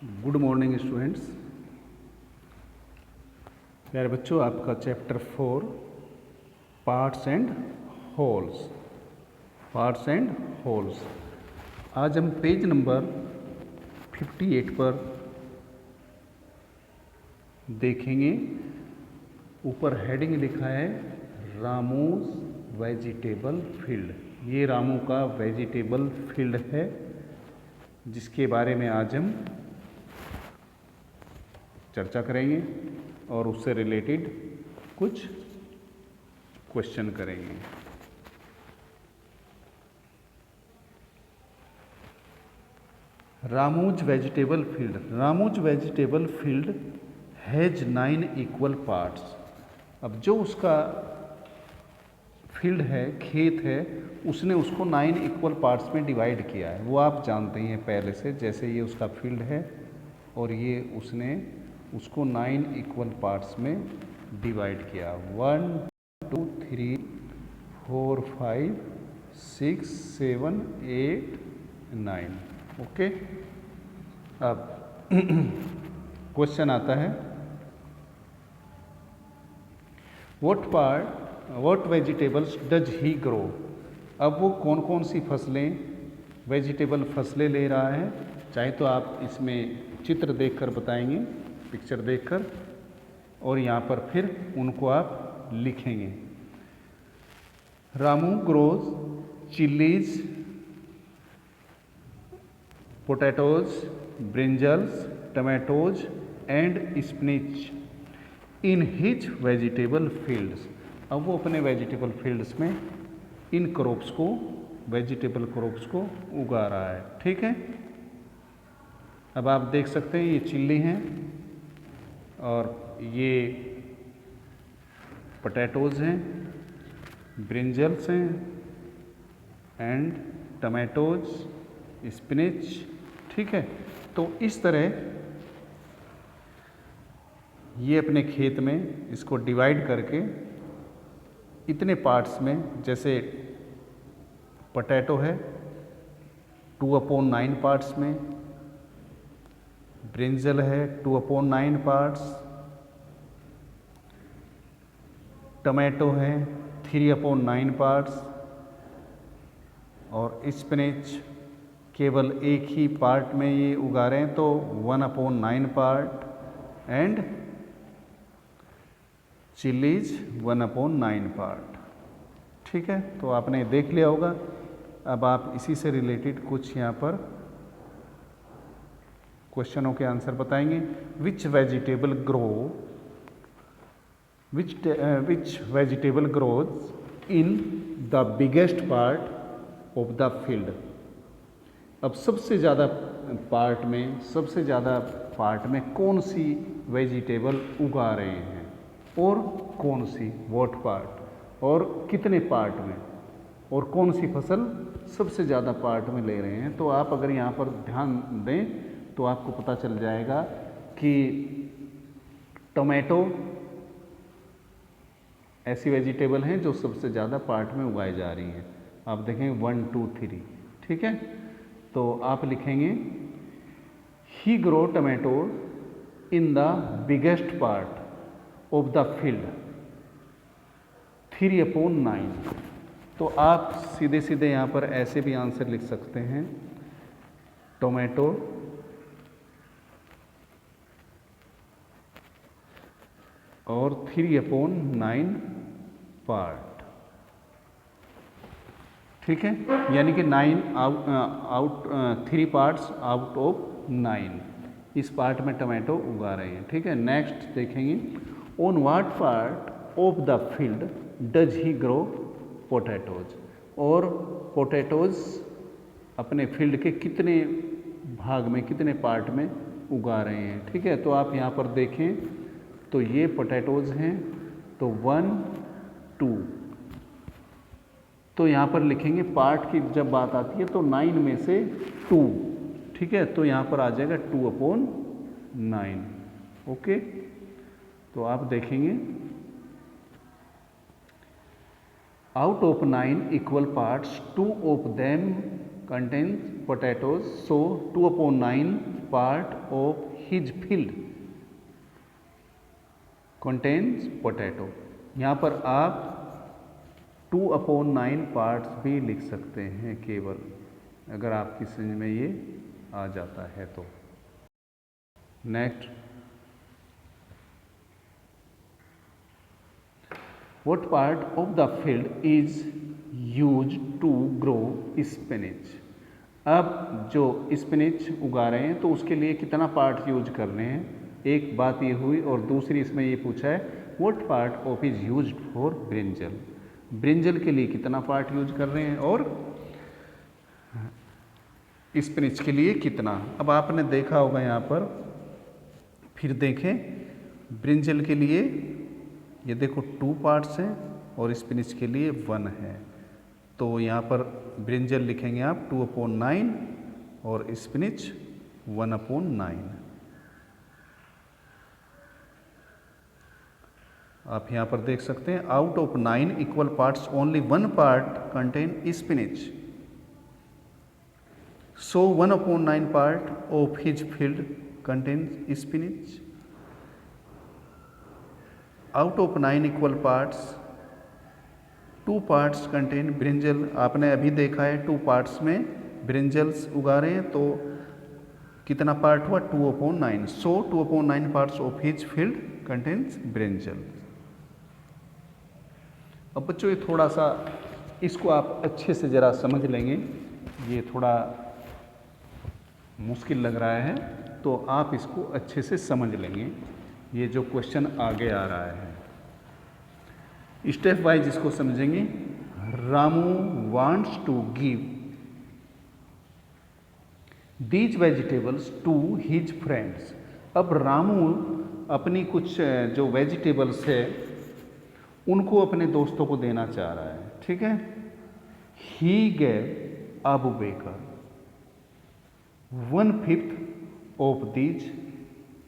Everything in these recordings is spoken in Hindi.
Good morning students. प्यारे बच्चों, आपका चैप्टर 4 पार्ट्स एंड होल्स। आज हम पेज नंबर 58 पर देखेंगे। ऊपर हेडिंग लिखा है रामूज वेजिटेबल फील्ड। ये रामू का वेजिटेबल फील्ड है जिसके बारे में आज हम चर्चा करेंगे और उससे रिलेटेड कुछ क्वेश्चन करेंगे। Ramu's vegetable field has 9 equal parts. अब जो उसका फील्ड है, खेत है, उसने उसको 9 इक्वल पार्ट्स में डिवाइड किया है। वो आप जानते ही हैं पहले से। जैसे ये उसका फील्ड है और ये उसने उसको 9 इक्वल पार्ट्स में डिवाइड किया। 1 2 3 4 5 6 7 8 9। ओके, अब क्वेश्चन आता है, what vegetables does he grow. अब वो कौन कौन सी फसलें, वेजिटेबल फसलें ले रहा है। चाहे तो आप इसमें चित्र देखकर बताएंगे, पिक्चर देखकर, और यहाँ पर फिर उनको आप लिखेंगे। Ramu grows chillies, potatoes, brinjals, tomatoes and spinach in his vegetable fields. अब वो अपने वेजिटेबल फील्ड्स में इन क्रॉप्स को, वेजिटेबल क्रॉप्स को उगा रहा है। ठीक है, अब आप देख सकते हैं ये चिल्ली हैं और ये पोटैटोज़ हैं, ब्रिंजल्स हैं एंड टमाटोज, स्पिनच। ठीक है, तो इस तरह ये अपने खेत में इसको डिवाइड करके इतने पार्ट्स में, जैसे पोटैटो है 2/9 पार्ट्स में, ब्रिंजल है 2/9 पार्ट्स, टमाटो है 3/9 पार्ट्स और स्पिनच केवल एक ही पार्ट में ये उगा रहे हैं तो 1/9 पार्ट एंड चिलीज 1/9 पार्ट। ठीक है, तो आपने देख लिया होगा। अब आप इसी से रिलेटेड कुछ यहाँ पर क्वेश्चनों के आंसर बताएंगे। Which vegetable grows in the biggest part of the field. अब सबसे ज़्यादा पार्ट में कौन सी वेजिटेबल उगा रहे हैं और कौन सी, व्हाट पार्ट, और कितने पार्ट में, और कौन सी फसल सबसे ज़्यादा पार्ट में ले रहे हैं। तो आप अगर यहाँ पर ध्यान दें तो आपको पता चल जाएगा कि टोमेटो ऐसी वेजिटेबल हैं जो सबसे ज़्यादा पार्ट में उगाई जा रही हैं। आप देखें 1 2 3। ठीक है, तो आप लिखेंगे he grow tomato in the biggest part of the field 3/9। तो आप सीधे सीधे यहाँ पर ऐसे भी आंसर लिख सकते हैं, टोमेटो और 3/9 पार्ट। ठीक है, यानी कि 3 पार्ट्स आउट ऑफ 9 इस पार्ट में टमाटो उगा रहे हैं। ठीक है, नेक्स्ट देखेंगे, on what part of the field does he grow potatoes. और पोटैटोज अपने फील्ड के कितने भाग में, कितने पार्ट में उगा रहे हैं। ठीक है, तो आप यहाँ पर देखें तो ये पोटैटोज हैं तो 1 2। तो यहाँ पर लिखेंगे पार्ट की जब बात आती है तो 9 में से 2। ठीक है, तो यहाँ पर आ जाएगा 2/9। ओके, तो आप देखेंगे out of 9 equal parts 2 of them contain potatoes, so 2/9 part of his field contains potato. यहाँ पर आप 2/9 पार्ट्स भी लिख सकते हैं केवल, अगर आपकी समझ में ये आ जाता है तो। Next, what part of the field is use to grow spinach. अब जो स्पिनिच उगा रहे हैं तो उसके लिए कितना पार्ट यूज कर रहे हैं, एक बात ये हुई। और दूसरी इसमें ये पूछा है what part of is used for brinjal, brinjal के लिए कितना पार्ट यूज कर रहे हैं और स्पिनिच के लिए कितना। अब आपने देखा होगा यहाँ पर, फिर देखें ब्रिंजल के लिए ये देखो 2 पार्ट्स हैं और स्पिनिच के लिए 1 है। तो यहाँ पर ब्रिंजल लिखेंगे आप 2/9 और स्पिनिच 1/9। आप यहाँ पर देख सकते हैं out of 9 equal parts only 1 part contain spinach, so 1/9 part of his field contains spinach. Out of 9 equal parts 2 parts contain brinjal. आपने अभी देखा है 2 पार्ट्स में ब्रिंजल्स उगा रहे हैं, तो कितना पार्ट हुआ 2/9, सो 2/9 parts of his field contains brinjal. अब बच्चों ये थोड़ा सा इसको आप अच्छे से ज़रा समझ लेंगे, ये थोड़ा मुश्किल लग रहा है तो आप इसको अच्छे से समझ लेंगे। ये जो क्वेश्चन आगे आ रहा है स्टेप वाइज इसको समझेंगे। Ramu wants to give these vegetables to his friends. अब रामू अपनी कुछ जो वेजिटेबल्स है उनको अपने दोस्तों को देना चाह रहा है, ठीक है। He gave Abu baker 1/5 of these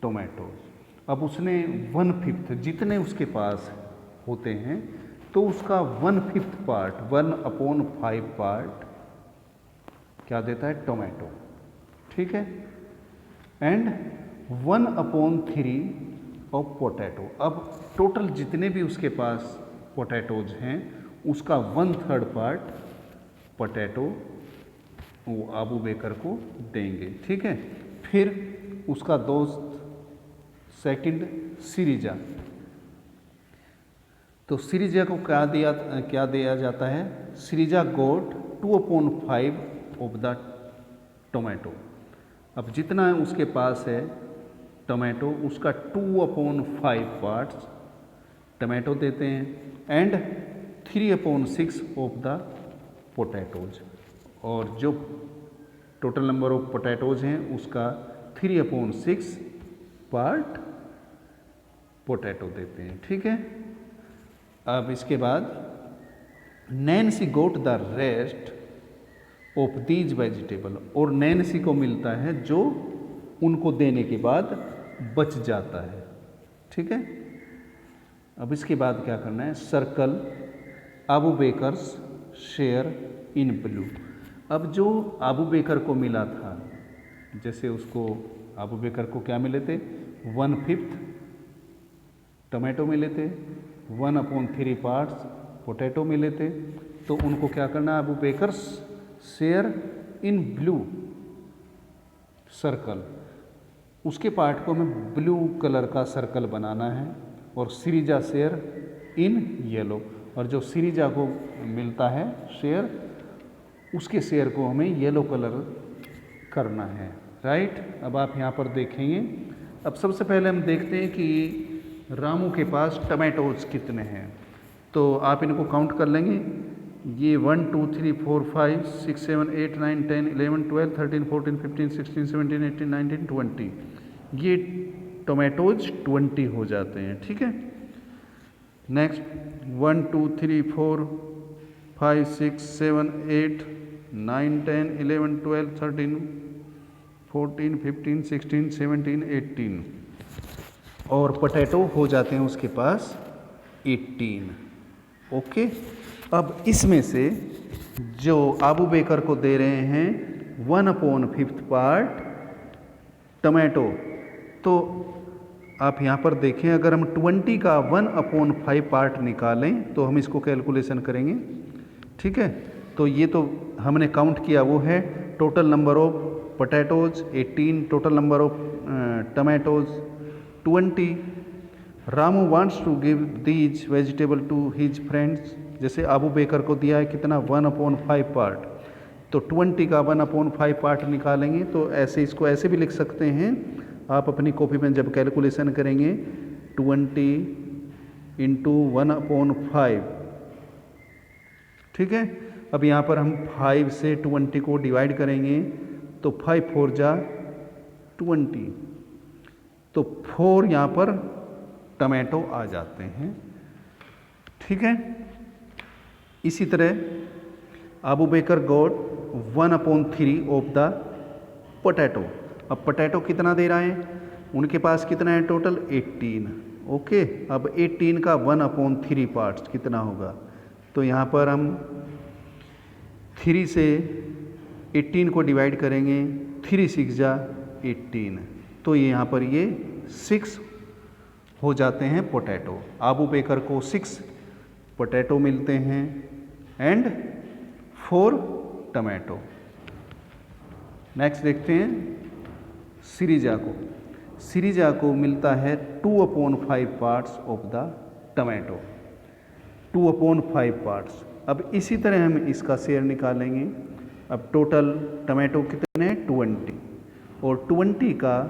tomatoes. अब उसने 1/5 जितने उसके पास होते हैं तो उसका 1/5 पार्ट 1/5 पार्ट क्या देता है टोमेटो, ठीक है। And 1/3 of potato. अब टोटल जितने भी उसके पास पोटैटोज हैं उसका 1/3 पार्ट पोटैटो वो अबू बेकर को देंगे, ठीक है। फिर उसका दोस्त सेकंड सिरिजा, तो सिरिजा को क्या दिया जाता है, सिरिजा गोट 2/5 ऑफ द टोमेटो। अब जितना उसके पास है टोमेटो उसका 2/5 पार्ट्स टोमेटो देते हैं एंड 3/6 ऑफ द पोटैटोज। और जो टोटल नंबर ऑफ पोटैटोज हैं उसका 3/6 पार्ट पोटैटो देते हैं, ठीक है। अब इसके बाद Nancy goat the rest of these vegetable, और नैन्सी को मिलता है जो उनको देने के बाद बच जाता है, ठीक है। अब इसके बाद क्या करना है, circle Abu Baker's share in blue. अब जो अबू बेकर को मिला था, जैसे उसको अबू बेकर को क्या मिले थे 1/5 टमाटो मिले थे, 1/3 पार्ट्स पोटैटो मिले थे, तो उनको क्या करना है Abu Baker's share in blue circle. उसके पार्ट को हमें ब्लू कलर का सर्कल बनाना है और सिरिजा शेयर इन येलो, और जो सिरिजा को मिलता है शेयर उसके शेयर को हमें येलो कलर करना है, राइट। अब आप यहाँ पर देखेंगे, अब सबसे पहले हम देखते हैं कि रामू के पास टमाटोज कितने हैं, तो आप इनको काउंट कर लेंगे। ये 1 2 3 4 5 6 7 8 9 10 11 12 13 14 15 16 17 18 19 20, ये टोमेटोज 20 हो जाते हैं, ठीक है। नेक्स्ट 1 2 3 4 5 6 7 8 9 10 11 12 13 14 15 16 17 18, और पोटैटो हो जाते हैं उसके पास 18, ओके। अब इसमें से जो अबू बेकर को दे रहे हैं 1/5 पार्ट टमाटो, तो आप यहाँ पर देखें, अगर हम 20 का 1/5 पार्ट निकालें तो हम इसको कैलकुलेशन करेंगे। ठीक है, तो ये तो हमने काउंट किया, वो है total number of potatoes 18, total number of tomatoes 20। Ramu wants to give these vegetable to his friends, जैसे अबू बेकर को दिया है कितना 1/5 पार्ट, तो 20 का 1/5 पार्ट निकालेंगे। तो ऐसे इसको ऐसे भी लिख सकते हैं आप अपनी कॉपी में जब कैलकुलेशन करेंगे, 20 इंटू 1/5। ठीक है, अब यहाँ पर हम 5 से 20 को डिवाइड करेंगे तो 5 4 जा 20, तो 4 यहाँ पर टमाटो आ जाते हैं। ठीक है, इसी तरह Abu baker got 1/3 of the potato. अब पोटैटो कितना दे रहा है, उनके पास कितना है टोटल 18। ओके, अब 18 का 1/3 पार्ट्स कितना होगा, तो यहाँ पर हम 3 से 18 को डिवाइड करेंगे, 3 6 जा 18, तो ये यहाँ पर ये 6 हो जाते हैं पोटैटो। अबू बेकर को 6 पोटैटो मिलते हैं एंड 4 टमाटो। नेक्स्ट देखते हैं सिरिजा को मिलता है 2/5 parts of the tomato, 2/5 parts. अब इसी तरह हम इसका शेयर निकालेंगे। अब टोटल टमाटो कितने हैं 20, और 20 का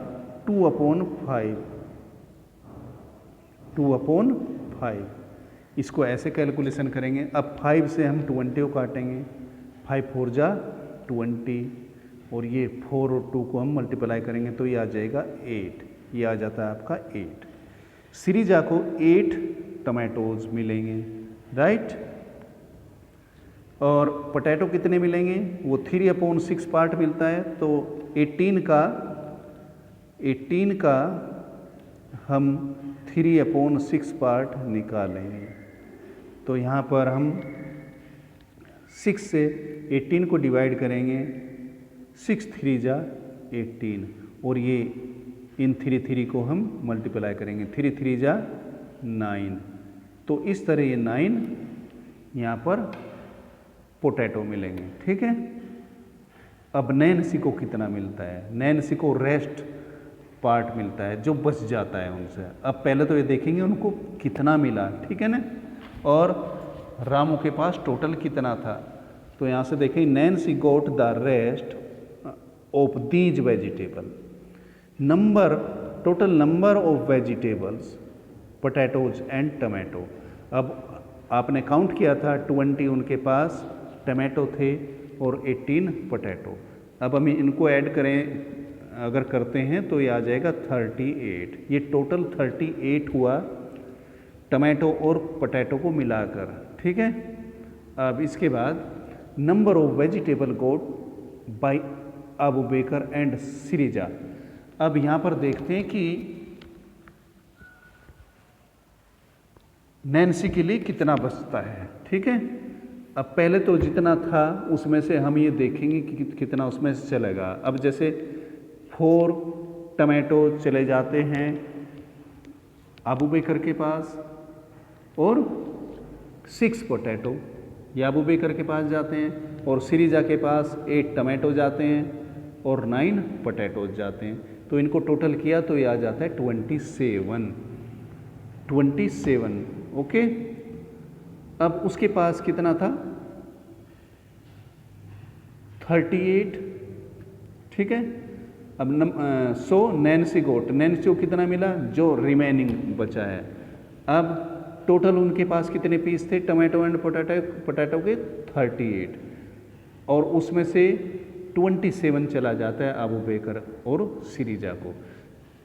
2/5, इसको ऐसे कैलकुलेशन करेंगे। अब 5 से हम 20 को काटेंगे, 5 4 जा 20, और ये 4 और 2 को हम मल्टीप्लाई करेंगे तो ये आ जाएगा 8, ये आ जाता है आपका 8। सिरिजा को 8 टमाटोज मिलेंगे, राइट। और पोटैटो कितने मिलेंगे, वो 3/6 पार्ट मिलता है, तो 18 का हम 3/6 पार्ट निकालेंगे। तो यहाँ पर हम 6 से 18 को डिवाइड करेंगे, 6 3 जा 18, और ये इन 3 को हम मल्टीप्लाई करेंगे, 3 3 जा 9, तो इस तरह ये 9 यहाँ पर पोटैटो मिलेंगे। ठीक है, अब नैन्सी को कितना मिलता है, नैन्सी को रेस्ट पार्ट मिलता है जो बच जाता है उनसे। अब पहले तो ये देखेंगे उनको कितना मिला, ठीक है ना, और रामू के पास टोटल कितना था, तो यहाँ से देखें Nancy goat the rest of these vegetable, total number of vegetables potatoes and tomato. अब आपने काउंट किया था 20 उनके पास टमाटो थे और 18 पोटैटो। अब हम इनको ऐड करें, अगर करते हैं तो ये आ जाएगा 38, ये टोटल 38 हुआ टमाटो और पोटैटो को मिलाकर। ठीक है, अब इसके बाद number of vegetable got by Abu Baker and Sirija. अब यहाँ पर देखते हैं कि नैन्सी के लिए कितना बचता है। ठीक है, अब पहले तो जितना था उसमें से हम ये देखेंगे कि कितना उसमें से चलेगा। अब जैसे 4 टमाटो चले जाते हैं अबू बेकर के पास, और 6 पोटैटो ये अबू बेकर के पास जाते हैं, और सिरिजा के पास 8 टमाटो जाते हैं और 9 पोटैटोज जाते हैं। तो इनको टोटल किया तो ये आ जाता है 27। ओके, अब उसके पास कितना था 38। ठीक है, अब नैन्सी को कितना मिला, जो रिमेनिंग बचा है। अब टोटल उनके पास कितने पीस थे टमाटो एंड पोटैटो के 38, और उसमें से 27 चला जाता है अबू बेकर और सिरिजा को,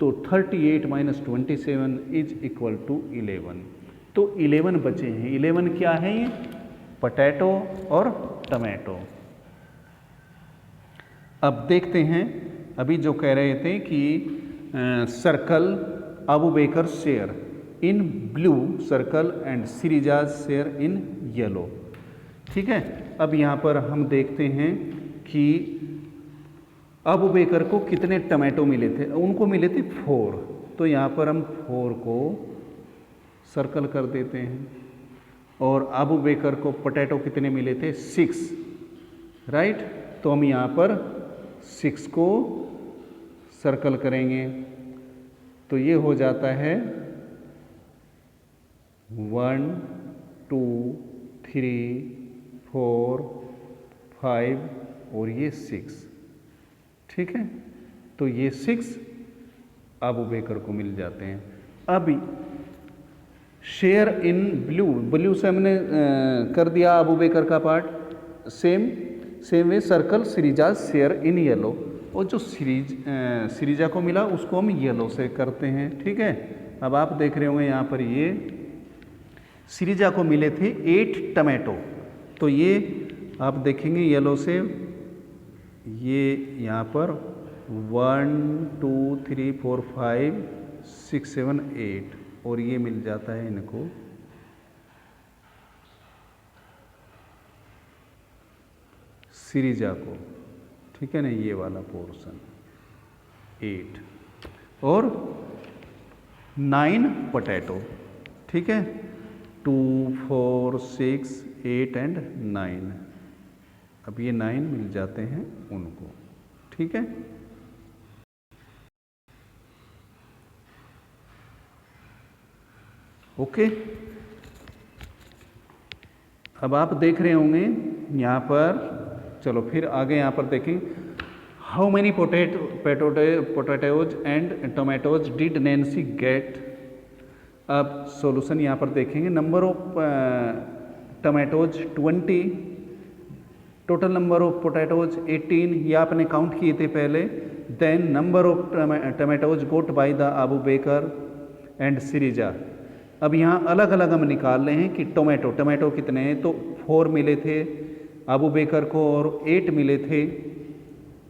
तो 38 - 27 इज इक्वल टू 11। तो 11 बचे हैं। 11 क्या है, ये पोटैटो और टमाटो। अब देखते हैं, अभी जो कह रहे थे कि circle Abu Baker share in blue circle and Sirija share in yellow. ठीक है, अब यहाँ पर हम देखते हैं कि अबू बेकर को कितने टमाटो मिले थे? उनको मिले थे 4। तो यहाँ पर हम 4 को सर्कल कर देते हैं। और अबू बेकर को पोटैटो कितने मिले थे? 6, राइट। तो हम यहाँ पर 6 को सर्कल करेंगे। तो ये हो जाता है 1 2 3 4 5 और ये 6, ठीक है। तो ये 6 अबू बेकर को मिल जाते हैं। अभी शेयर इन ब्लू से हमने कर दिया अबू बेकर का part. Same way circle Sirija share in yellow, और जो सिरिजा को मिला उसको हम येलो से करते हैं, ठीक है। अब आप देख रहे होंगे यहाँ पर ये सिरिजा को मिले थे 8 टमाटो। तो ये आप देखेंगे येलो से, ये यहाँ पर 1 2 3 4 5 6 7 8, और ये मिल जाता है इनको सिरिजा को, ठीक है ना। ये वाला पोर्शन 8 और 9 पोटैटो, ठीक है। 2 4 6 8 एंड 9। अब ये 9 मिल जाते हैं उनको, ठीक है। ओके। अब आप देख रहे होंगे यहाँ पर, चलो फिर आगे यहाँ पर देखें। How many potatoes and tomatoes did Nancy get? अब सॉल्यूशन यहाँ पर देखेंगे। Number of tomatoes 20, total number of potatoes 18, ये आपने काउंट किए थे पहले। Then number of tomatoes got by the Abu Baker and Sirija. अब यहाँ अलग अलग हम निकाल रहे हैं कि टोमेटो कितने हैं। तो 4 मिले थे अबू बेकर को और 8 मिले थे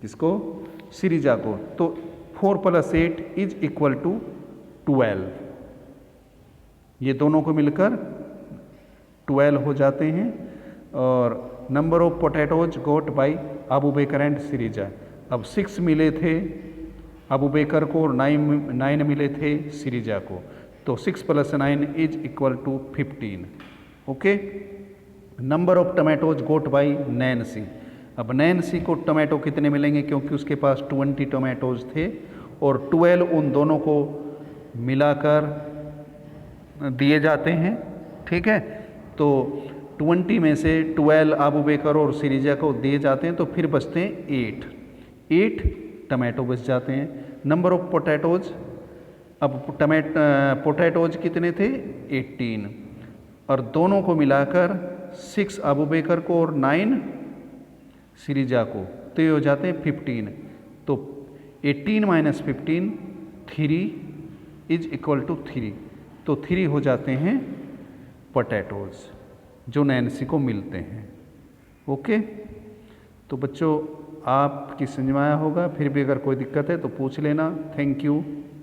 किसको? सिरिजा को। तो 4 + 8 इज इक्वल टू 12। ये दोनों को मिलकर 12 हो जाते हैं। और number of potatoes got by Abu Baker and Sirija, अब 6 मिले थे अबू बेकर को और 9 मिले थे सिरिजा को। तो 6 + 9 is equal to 15। Okay. Number of tomatoes got by Nancy. अब नैन्सी को टमाटो कितने मिलेंगे? क्योंकि उसके पास 20 टमाटोज थे और 12 उन दोनों को मिलाकर दिए जाते हैं, ठीक है। तो 20 में से 12 अबू बेकर और सिरिजा को दिए जाते हैं, तो फिर बचते हैं 8 टमाटो बच जाते हैं। नंबर ऑफ पोटैटोज, अब पोटैटोज कितने थे? 18, और दोनों को मिलाकर 6 अबू बेकर को और 9 सिरिजा को, तो ये हो जाते हैं 15। तो 18 - 15 3 इज इक्वल टू 3। तो 3 हो जाते हैं पोटैटोज जो नैन्सी को मिलते हैं। ओके। तो बच्चों आपकी समझ में आया होगा। फिर भी अगर कोई दिक्कत है तो पूछ लेना। Thank you.